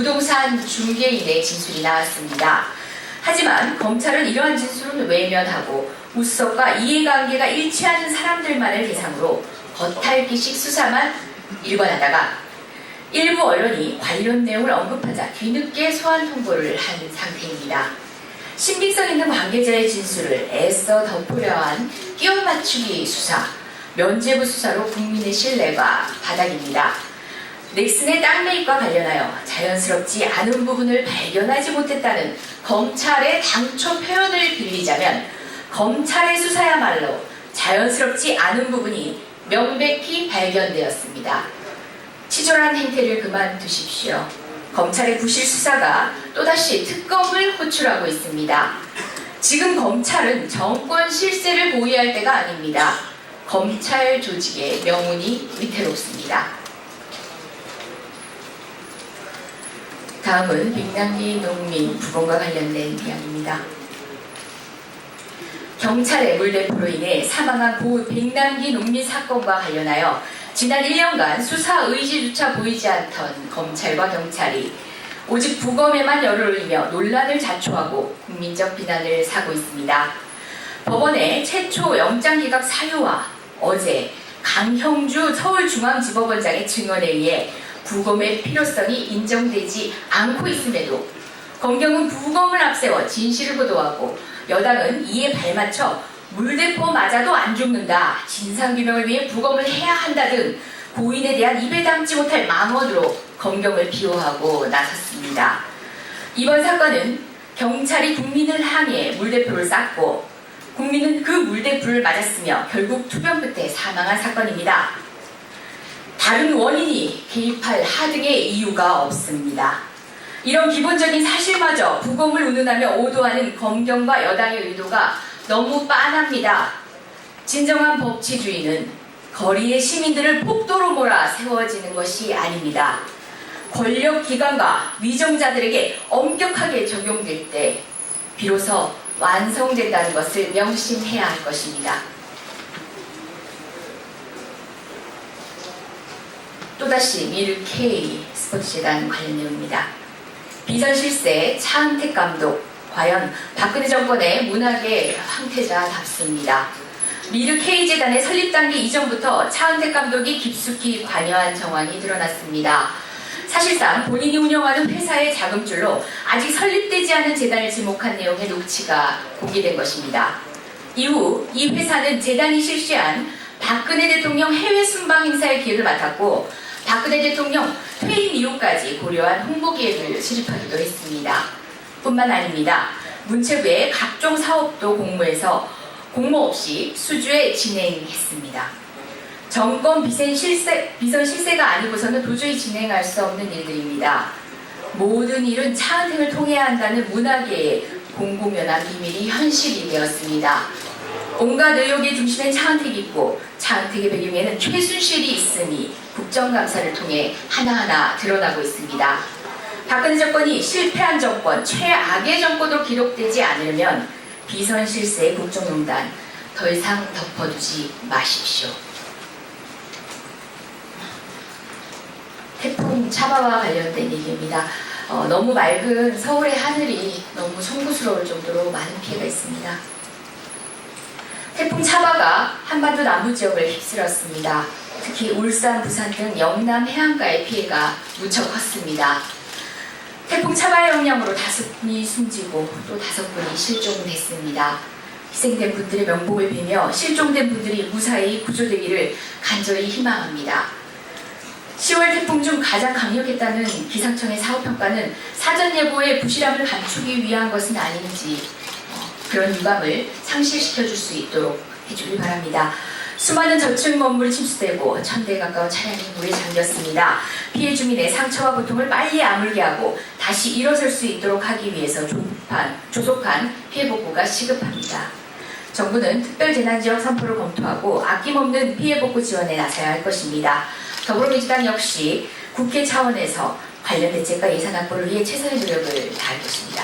부동산 중개인의 진술이 나왔습니다. 하지만 검찰은 이러한 진술은 외면하고 우석과 이해관계가 일치하는 사람들만을 대상으로 겉핥기식 수사만 일관하다가 일부 언론이 관련 내용을 언급하자 뒤늦게 소환 통보를 한 상태입니다. 신빙성 있는 관계자의 진술을 애써 덮으려 한 끼워 맞추기 수사, 면죄부 수사로 국민의 신뢰가 바닥입니다. 넥슨의 땅 매입과 관련하여 자연스럽지 않은 부분을 발견하지 못했다는 검찰의 당초 표현을 빌리자면 검찰의 수사야말로 자연스럽지 않은 부분이 명백히 발견되었습니다. 치졸한 행태를 그만두십시오. 검찰의 부실 수사가 또다시 특검을 호출하고 있습니다. 지금 검찰은 정권 실세를 보위할 때가 아닙니다. 검찰 조직의 명운이 위태롭습니다. 다음은 백남기 농민 부검과 관련된 내용입니다. 경찰의 물대포로 인해 사망한 고 백남기 농민 사건과 관련하여 지난 1년간 수사 의지조차 보이지 않던 검찰과 경찰이 오직 부검에만 열을 올리며 논란을 자초하고 국민적 비난을 사고 있습니다. 법원의 최초 영장기각 사유와 어제 강형주 서울중앙지법원장의 증언에 의해 부검의 필요성이 인정되지 않고 있음에도 검경은 부검을 앞세워 진실을 보도하고 여당은 이에 발맞춰 물대포 맞아도 안 죽는다, 진상규명을 위해 부검을 해야 한다 등 고인에 대한 입에 담지 못할 망언으로 검경을 비호하고 나섰습니다. 이번 사건은 경찰이 국민을 향해 물대포를 쐈고 국민은 그 물대포를 맞았으며 결국 투병 끝에 사망한 사건입니다. 다른 원인이 개입할 하등의 이유가 없습니다. 이런 기본적인 사실마저 부검을 운운하며 오도하는 검경과 여당의 의도가 너무 빤합니다. 진정한 법치주의는 거리의 시민들을 폭도로 몰아 세워지는 것이 아닙니다. 권력기관과 위정자들에게 엄격하게 적용될 때 비로소 완성된다는 것을 명심해야 할 것입니다. 또다시 미르 K 스포츠재단 관련 내용입니다. 비선실세 차은택 감독, 과연 박근혜 정권의 문학의 황태자답습니다. 미르 K재단의 설립 단계 이전부터 차은택 감독이 깊숙이 관여한 정황이 드러났습니다. 사실상 본인이 운영하는 회사의 자금줄로 아직 설립되지 않은 재단을 지목한 내용의 녹취가 공개된 것입니다. 이후 이 회사는 재단이 실시한 박근혜 대통령 해외 순방 행사의 기획을 맡았고 박근혜 대통령 퇴임 이후까지 고려한 홍보기획을 수립하기도 했습니다. 뿐만 아닙니다. 문체부의 각종 사업도 공모 없이 수주에 진행했습니다. 정권 비선 실세가 아니고서는 도저히 진행할 수 없는 일들입니다. 모든 일은 차은택을 통해야 한다는 문화계의 공공연한 비밀이 현실이 되었습니다. 온갖 의혹의 중심엔 차은택이 있고 차은택의 배경에는 최순실이 있으니 국정감사를 통해 하나하나 드러나고 있습니다. 박근혜 정권이 실패한 정권, 최악의 정권으로 기록되지 않으려면 비선실세의 국정농단 더 이상 덮어두지 마십시오. 태풍 차바와 관련된 얘기입니다. 너무 맑은 서울의 하늘이 너무 송구스러울 정도로 많은 피해가 있습니다. 태풍 차바가 한반도 남부 지역을 휩쓸었습니다. 특히 울산, 부산 등 영남 해안가의 피해가 무척 컸습니다. 태풍 차바의 영향으로 5분이 숨지고 또 5분이 실종됐습니다. 희생된 분들의 명복을 빌며 실종된 분들이 무사히 구조되기를 간절히 희망합니다. 10월 태풍 중 가장 강력했다는 기상청의 사후평가는 사전 예보의 부실함을 감추기 위한 것은 아닌지 그런 유감을 상실시켜줄 수 있도록 해주길 바랍니다. 수많은 저층 건물이 침수되고 1000대에 가까운 차량이 물에 잠겼습니다. 피해 주민의 상처와 고통을 빨리 아물게 하고 다시 일어설 수 있도록 하기 위해서 조속한 피해 복구가 시급합니다. 정부는 특별재난지역 선포를 검토하고 아낌없는 피해 복구 지원에 나서야 할 것입니다. 더불어민주당 역시 국회 차원에서 관련 대책과 예산 확보를 위해 최선의 노력을 다할 것입니다.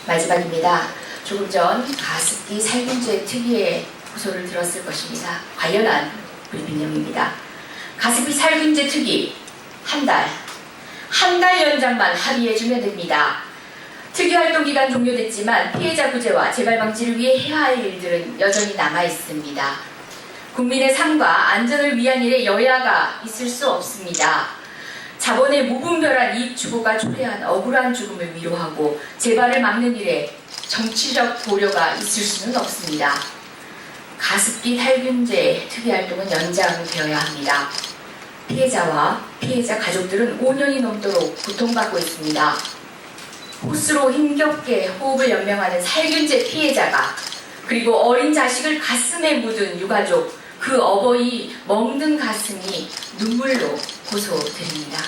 마지막입니다. 조금 전 가습기 살균제 특위의 호소를 들었을 것입니다. 관련한 브리핑 내용입니다. 가습기 살균제 특위 한 달 한 달 연장만 합의해주면 됩니다. 특위활동 기간 종료됐지만 피해자 구제와 재발 방지를 위해 해야 할 일들은 여전히 남아 있습니다. 국민의 삶과 안전을 위한 일에 여야가 있을 수 없습니다. 자본의 무분별한 이익 추구가 초래한 억울한 죽음을 위로하고 재발을 막는 일에 정치적 고려가 있을 수는 없습니다. 가습기 살균제 특위활동은 연장되어야 합니다. 피해자와 피해자 가족들은 5년이 넘도록 고통받고 있습니다. 호스로 힘겹게 호흡을 연명하는 살균제 피해자가, 그리고 어린 자식을 가슴에 묻은 유가족, 그 어버이 멍든 가슴이 눈물로 고소드립니다.